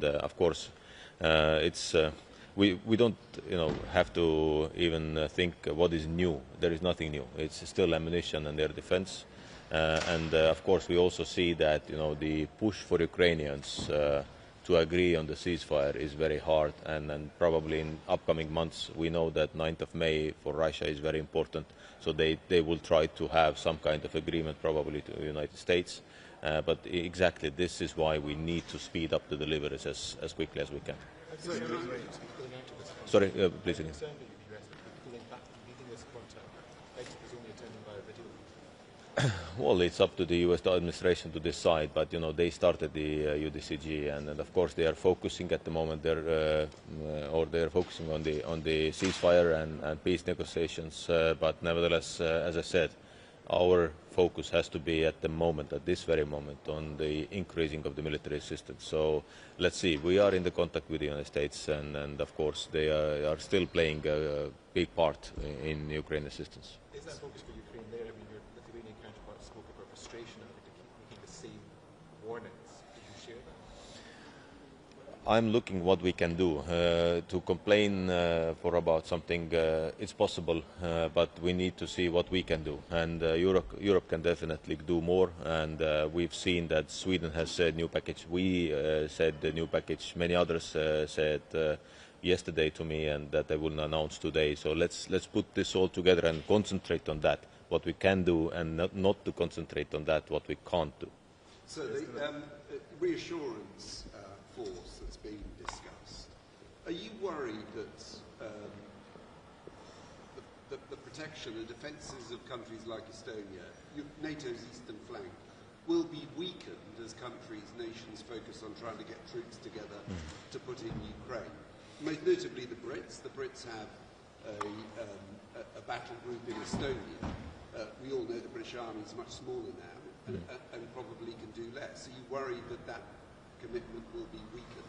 and of course, we don't have to even think what is new. There is nothing new. It's still ammunition and air defense, and of course we also see that the push for Ukrainians to agree on the ceasefire is very hard, and probably in upcoming months we know that 9th of May for Russia is very important, so they will try to have some kind of agreement probably to the United States, but exactly this is why we need to speed up the deliveries as quickly as we can. Sorry, please again. Well, it's up to the U.S. administration to decide, but they started the UDCG, and of course they are focusing at the moment. They're focusing on the ceasefire and peace negotiations. But nevertheless, as I said, our focus has to be at this very moment, on the increasing of the military assistance. So let's see. We are in the contact with the United States, and of course they are still playing a big part in Ukraine assistance. Is that focus for Ukraine there? I mean, your Lithuanian counterpart spoke about frustration of it to keep making the same warnings. Did you share that? I'm looking what we can do. To complain for about something, it's possible, but we need to see what we can do. And Europe can definitely do more. And we've seen that Sweden has said new package. We said the new package. Many others said yesterday to me, and that they will announce today. So let's put this all together and concentrate on that, what we can do, and not to concentrate on that, what we can't do. So the reassurance force that's being discussed, are you worried that the protection and defences of countries like Estonia, NATO's eastern flank, will be weakened as nations focus on trying to get troops together to put in Ukraine? Most notably the Brits. The Brits have a battle group in Estonia. We all know the British Army is much smaller now and probably can do less. Are you worried that commitment will be weakened?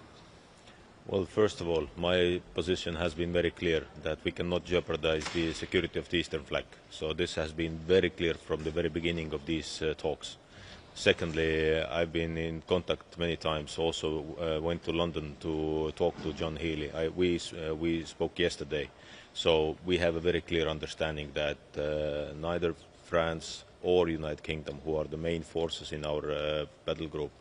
Well, first of all, my position has been very clear that we cannot jeopardize the security of the eastern flank. So this has been very clear from the very beginning of these talks. Secondly, I've been in contact many times, also went to London to talk to John Healey. We spoke yesterday, so we have a very clear understanding that neither France or United Kingdom, who are the main forces in our battle group,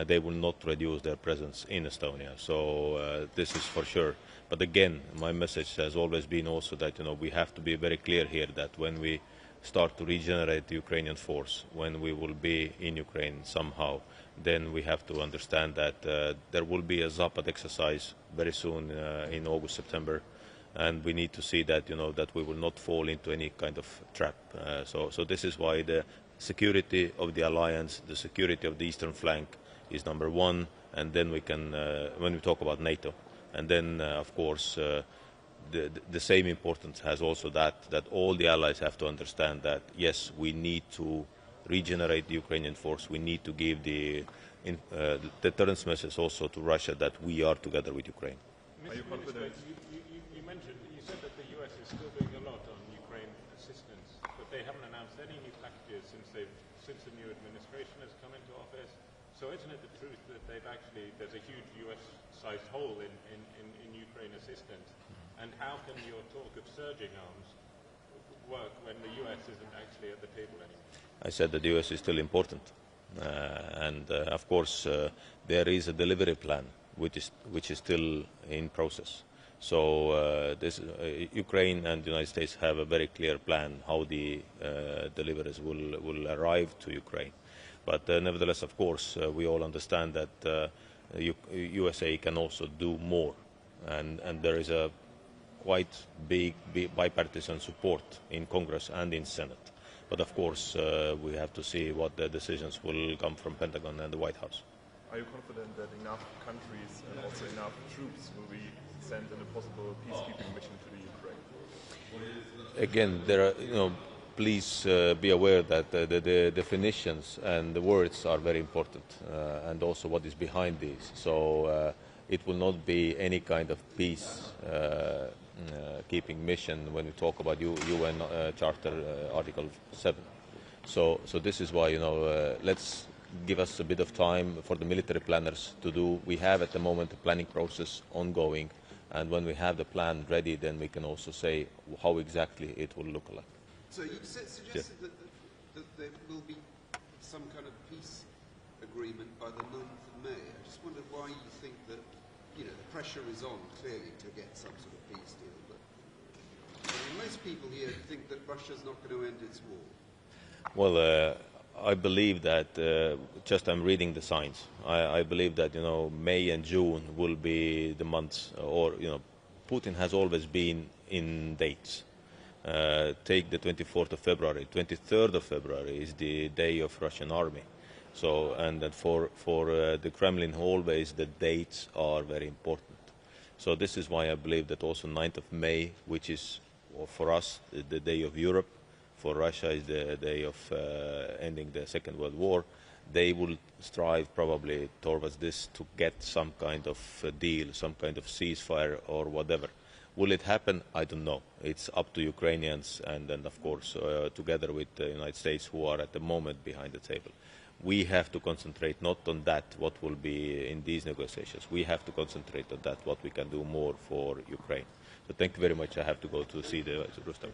they will not reduce their presence in Estonia. So this is for sure. But again, my message has always been also that we have to be very clear here that when we start to regenerate the Ukrainian force, when we will be in Ukraine somehow, then we have to understand that there will be a Zapad exercise very soon in August, September, and we need to see that that we will not fall into any kind of trap. So this is why the security of the alliance, the security of the eastern flank is number one, and then we can, when we talk about NATO, and then of course the same importance has also that all the allies have to understand that yes, we need to regenerate the Ukrainian force. We need to give the deterrence message also to Russia that we are together with Ukraine. Are you confident? You said that the US is still doing a lot on Ukraine assistance, but they haven't announced any new packages since the new administration has come into office. So isn't it the truth that there's a huge US-sized hole in Ukraine assistance? And how can your talk of surging arms work when the US isn't actually at the table anymore? I said that the US is still important, and of course there is a delivery plan which is still in process. So Ukraine and the United States have a very clear plan how the deliveries will arrive to Ukraine. But nevertheless, of course, we all understand that USA can also do more, and there is a quite big bipartisan support in Congress and in Senate. But of course, we have to see what the decisions will come from Pentagon and the White House. Are you confident that enough countries and also enough troops will be sent in a possible peacekeeping mission to the Ukraine? Again, there are, please be aware that the definitions and the words are very important, and also what is behind these. So it will not be any kind of peace keeping mission when we talk about UN Charter Article 7. So this is why let's give us a bit of time for the military planners to do. We have at the moment a planning process ongoing, and when we have the plan ready, then we can also say how exactly it will look like. So you suggested that there will be some kind of peace agreement by the 9th of May. I just wondered why you think that, you know, the pressure is on clearly to get some sort of peace deal, but I mean, most people here think that Russia's not going to end its war. Well, I believe that, just I'm reading the signs, I believe that, you know, May and June will be the months, or, you know, Putin has always been in dates. Take the 24th of February. 23rd of February is the day of Russian army. So, and that for the Kremlin always the dates are very important. So this is why I believe that also 9th of May, which is for us the day of Europe, for Russia is the day of ending the Second World War, they will strive probably towards this to get some kind of deal, some kind of ceasefire or whatever. Will it happen? I don't know. It's up to Ukrainians and then, of course, together with the United States, who are at the moment behind the table. We have to concentrate not on that, what will be in these negotiations. We have to concentrate on that, what we can do more for Ukraine. So thank you very much. I have to go to see the Rustam.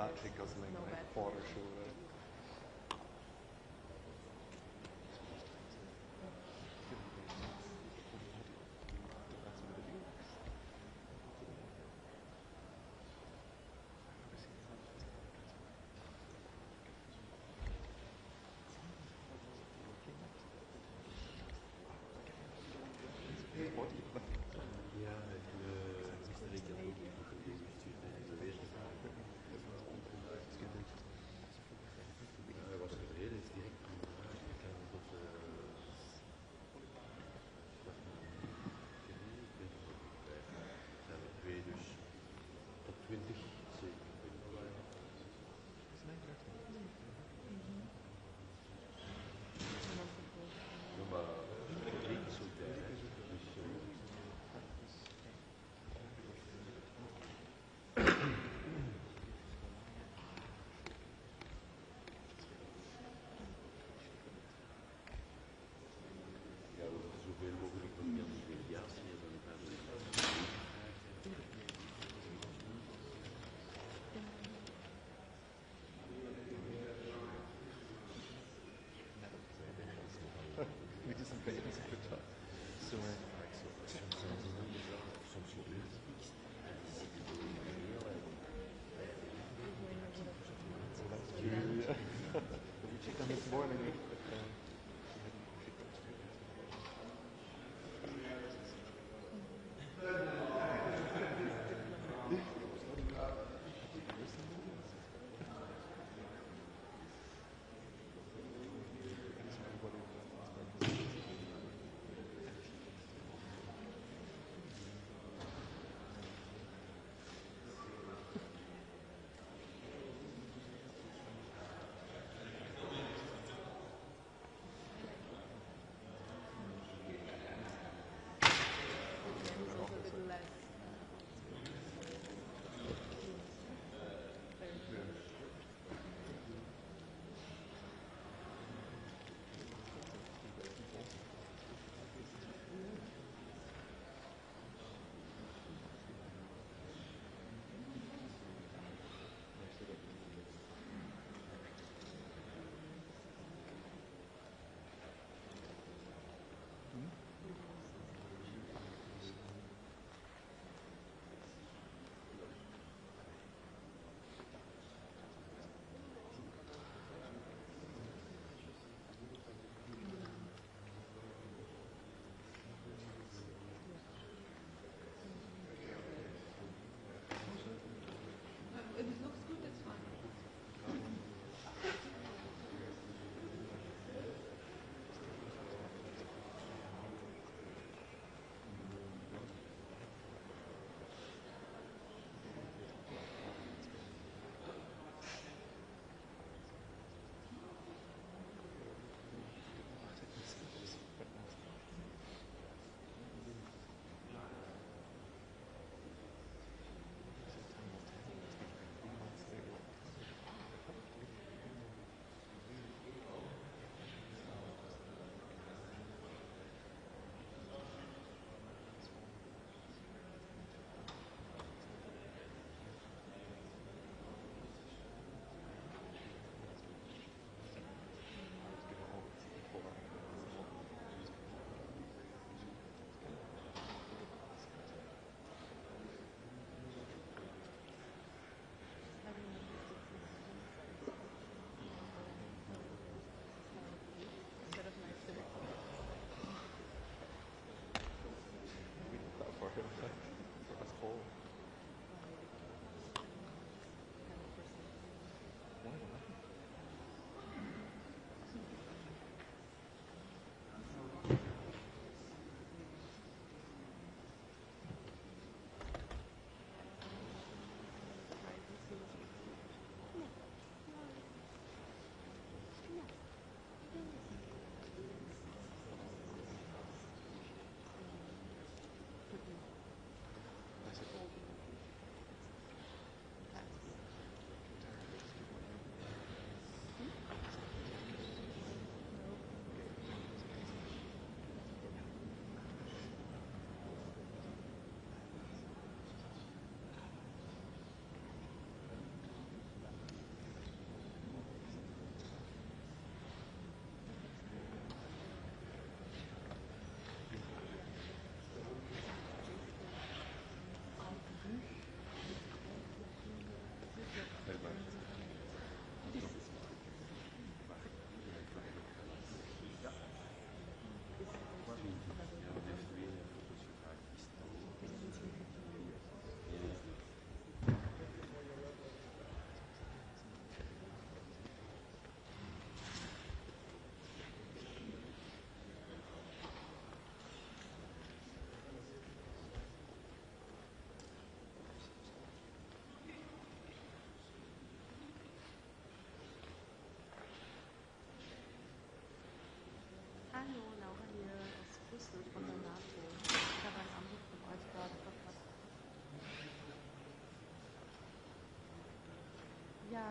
battery guzzling like Forder show.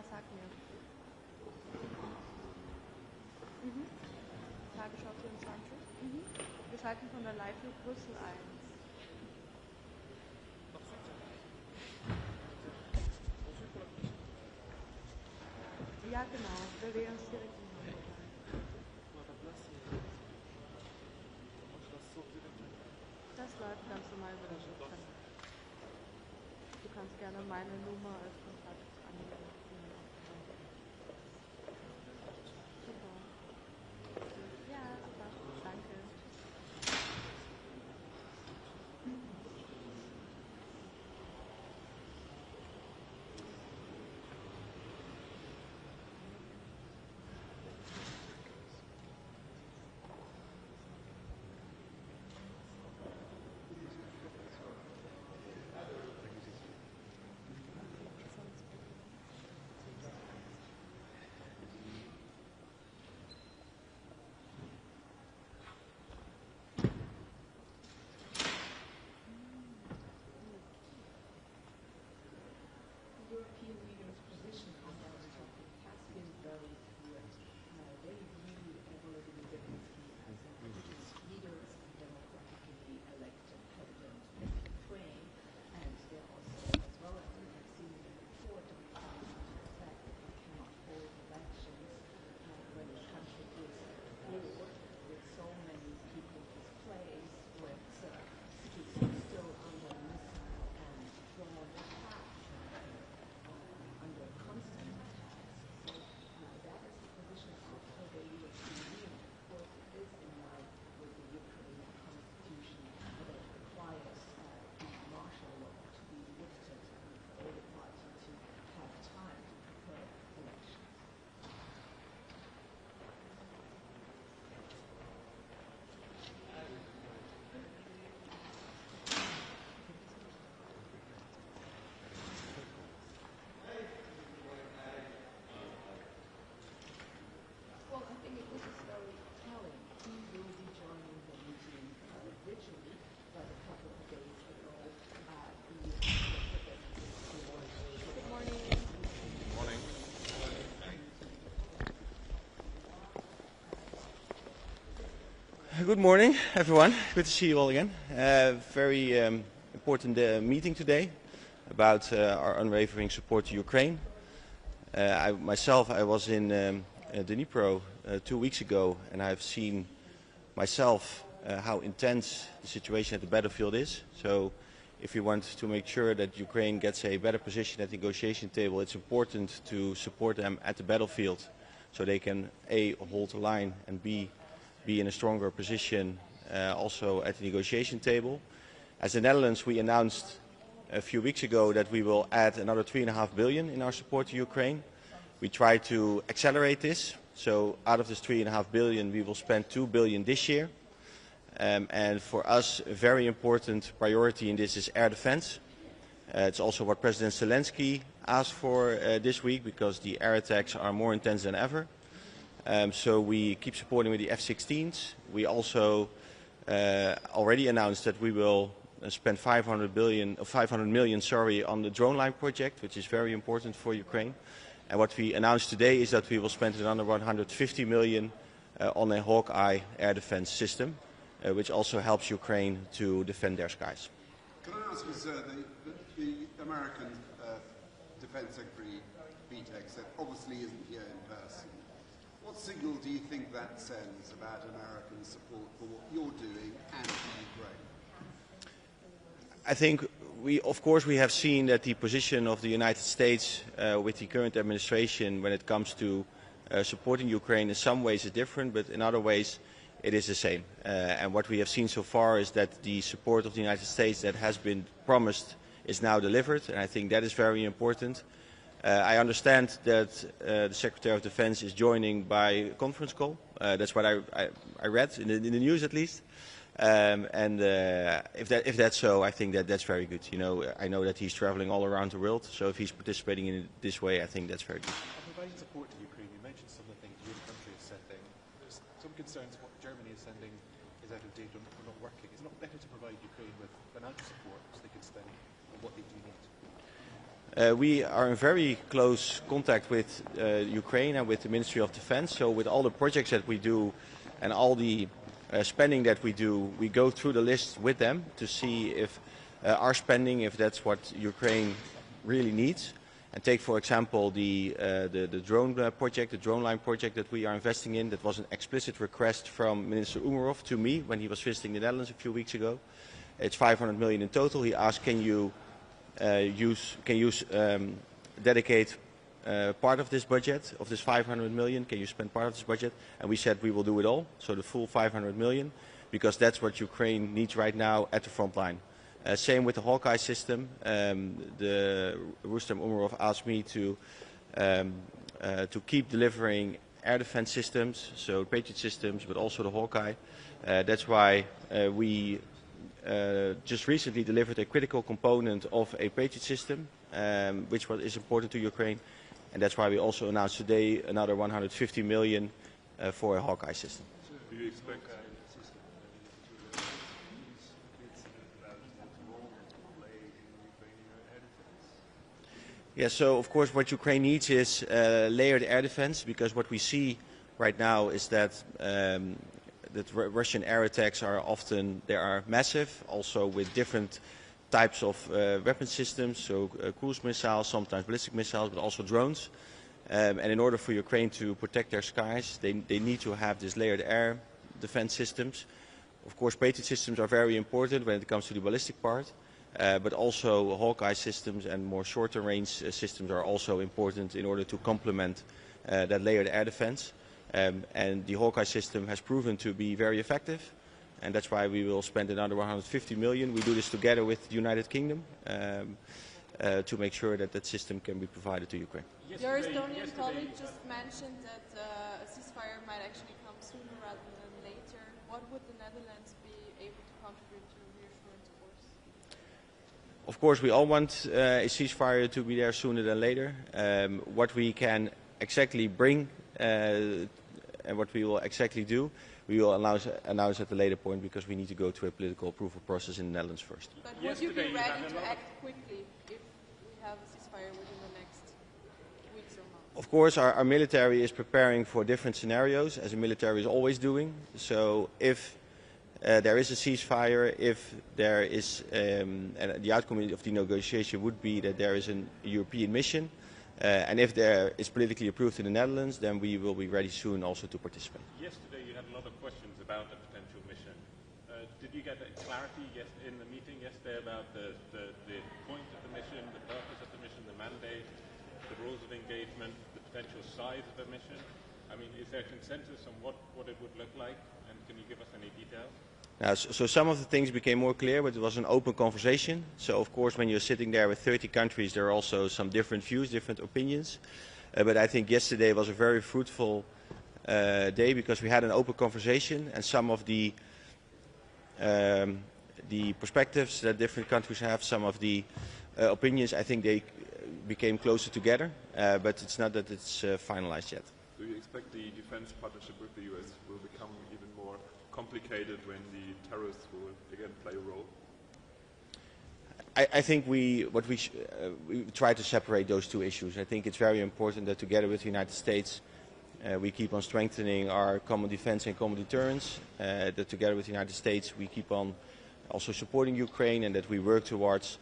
Ja, sag mir. Tagesschau 24. Wir schalten von der Live mit Brüssel ein. Ja, genau. Wir wählen uns direkt in Hamburg ein. Das läuft ganz normal über den Chefkanal. Du kannst gerne meine Nummer als Kontakt angeben. Super. Ja, super. Danke. European leaders' position on that topic has been very clear. They view Volodymyr Zelensky as a leader, as a democratically elected president of Ukraine, and they're also, as well as we have seen in the report, the fact that we cannot hold elections when the country is at war, with so many people displaced, with cities still under missile and drone attack. Under constant attacks. So that is the position of the European Union. Of course, it is in line with the Ukrainian constitution that requires the martial law to be lifted for the party to have time to prepare elections. Well, I think this is very telling. He will be joining the meeting virtually, but a couple of days ago, Good morning. Good morning, everyone. Good to see you all again. Very important meeting today about our unwavering support to Ukraine. I was in Dnipro 2 weeks ago, and I've seen myself how intense the situation at the battlefield is. So if we want to make sure that Ukraine gets a better position at the negotiation table, it's important to support them at the battlefield so they can A, hold the line, and B, be in a stronger position also at the negotiation table. As the Netherlands, we announced a few weeks ago that we will add another 3.5 billion in our support to Ukraine. We try to accelerate this, so out of this 3.5 billion we will spend 2 billion this year. And for us, a very important priority in this is air defense. It's also what President Zelensky asked for this week, because the air attacks are more intense than ever. So we keep supporting with the F-16s. We also already announced that we will spend 500 million on the drone line project, which is very important for Ukraine. And what we announced today is that we will spend another 150 million on a Hawkeye air defense system, which also helps Ukraine to defend their skies. Can I ask you, sir, the American Defense Secretary, Vitek, said obviously isn't here in person. What signal do you think that sends about American support for what you're doing and for Ukraine? I think of course we have seen that the position of the United States with the current administration when it comes to supporting Ukraine in some ways is different, but in other ways it is the same. And what we have seen so far is that the support of the United States that has been promised is now delivered, and I think that is very important. I understand that the Secretary of Defense is joining by conference call. That's what I read in the news, at least. If that's so, I think that's very good. You know, I know that he's traveling all around the world, so if he's participating in it this way, I think that's very good. Providing support to Ukraine, you mentioned some of the things your country is sending. There's some concerns what Germany is sending is out of date or not working. Is it not better to provide Ukraine with financial support so they can spend on what they do need? We are in very close contact with Ukraine and with the Ministry of Defense. So with all the projects that we do and all the spending that we do, we go through the list with them to see if our spending, if that's what Ukraine really needs. And take, for example, the drone project, the drone line project that we are investing in. That was an explicit request from Minister Umerov to me when he was visiting the Netherlands a few weeks ago. It's 500 million in total. He asked, can you dedicate part of this budget, of this 500 million, can you spend part of this budget? And we said we will do it all, so the full 500 million, because that's what Ukraine needs right now at the front line. Same with the Hawkeye system. The Rustem Umerov asked me to keep delivering air defense systems, so Patriot systems, but also the Hawkeye. That's why we just recently delivered a critical component of a Patriot system, which is important to Ukraine, and that's why we also announced today another 150 million for a Hawkeye system. Do you expect Yeah, so of course what Ukraine needs is layered air defense, because what we see right now is that Russian air attacks are often, they are massive, also with different types of weapon systems, so cruise missiles, sometimes ballistic missiles, but also drones. And in order for Ukraine to protect their skies, they need to have these layered air defense systems. Of course, Patriot systems are very important when it comes to the ballistic part. But also Hawkeye systems and more shorter range systems are also important in order to complement that layered air defense. And the Hawkeye system has proven to be very effective, and that's why we will spend another 150 million. We do this together with the United Kingdom to make sure that that system can be provided to Ukraine. Your Estonian colleague just mentioned that a ceasefire might actually come sooner rather than later. What would the Netherlands be able to contribute to reassurance force? Of course, we all want a ceasefire to be there sooner than later. What we can exactly bring and what we will exactly do, we will announce at a later point, because we need to go through a political approval process in the Netherlands first. But would you be ready to act quickly if we have a ceasefire within the next weeks or months? Of course, our military is preparing for different scenarios, as the military is always doing. So if there is a ceasefire, if there is, and the outcome of the negotiation would be that there is a European mission, and if there is politically approved in the Netherlands, then we will be ready soon also to participate. Yesterday you had a lot of questions about a potential mission. Did you get clarity in the meeting yesterday about the point of the mission, the purpose of the mission, the mandate, the rules of engagement, the potential size of the mission? I mean, is there consensus on what it would look like, and can you give us any details? Now, so some of the things became more clear, but it was an open conversation. So of course, when you're sitting there with 30 countries, there are also some different views, different opinions. But I think yesterday was a very fruitful day, because we had an open conversation, and some of the perspectives that different countries have, some of the opinions, I think they became closer together. But it's not that it's finalized yet. Do you expect the defense partnership with the US will become even more complicated when the terrorists will again play a role? I think we try to separate those two issues. I think it's very important that together with the United States we keep on strengthening our common defense and common deterrence, that together with the United States we keep on also supporting Ukraine, and that we work towards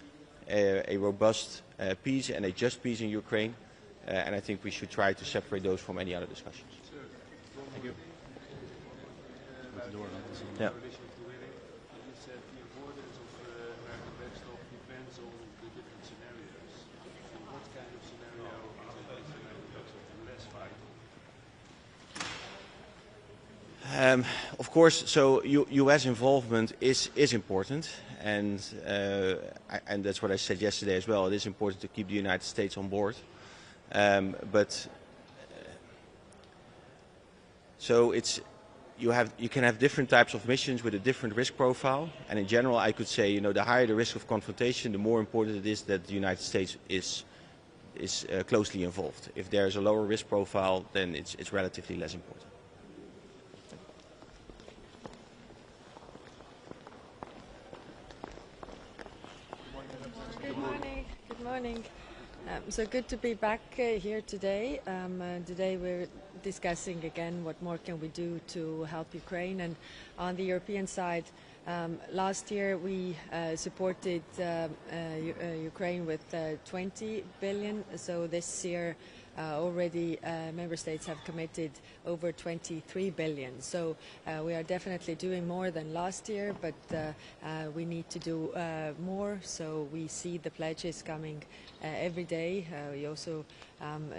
a robust peace and a just peace in Ukraine. And I think we should try to separate those from any other discussions. Thank you. Yeah. Of course, so U.S. involvement is important, and that's what I said yesterday as well. It is important to keep the United States on board, so you can have different types of missions with a different risk profile, and in general, I could say, the higher the risk of confrontation, the more important it is that the United States is closely involved. If there is a lower risk profile, then it's relatively less important. Good morning. So good to be back here today. Today we're discussing again what more can we do to help Ukraine. And on the European side, last year we supported Ukraine with 20 billion. So this year already member states have committed over 23 billion. So we are definitely doing more than last year, but we need to do more. So we see the pledges coming every day. We also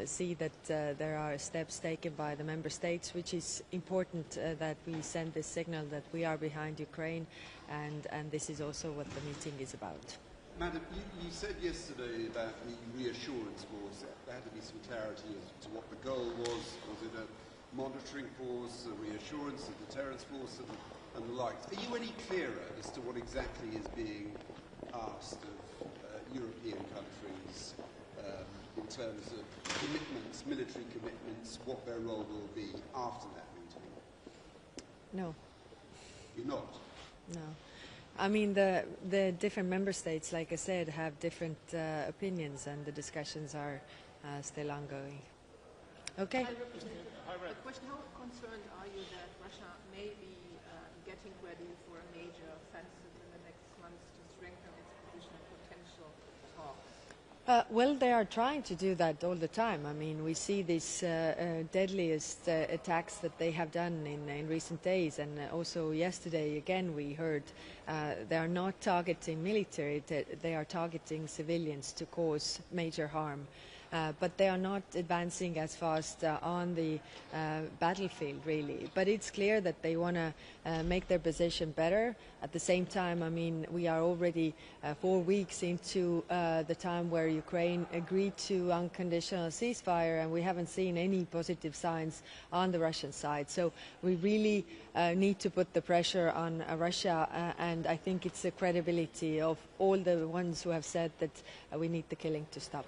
see that there are steps taken by the member states, which is important that we send this signal that we are behind Ukraine, and this is also what the meeting is about. Madam, you said yesterday about the reassurance force. There had to be some clarity as to what the goal was. Was it a monitoring force, a reassurance, a deterrence force, and the like? Are you any clearer as to what exactly is being asked of European countries in terms of commitments, military commitments, what their role will be after that meeting? No. You're not? No. I mean, the different member states, like I said, have different opinions, and the discussions are still ongoing. Okay. A question: how concerned are you that Russia may be getting ready for a major offensive in the next months to strengthen its position and potential talks? Well, they are trying to do that all the time. I mean, we see these deadliest attacks that they have done in recent days, and also yesterday again we heard they are not targeting military, they are targeting civilians to cause major harm. But they are not advancing as fast on the battlefield, really. But it's clear that they want to make their position better. At the same time, I mean, we are already 4 weeks into the time where Ukraine agreed to unconditional ceasefire, and we haven't seen any positive signs on the Russian side. So we really need to put the pressure on Russia, and I think it's the credibility of all the ones who have said that we need the killing to stop.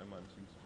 einmal im Teams.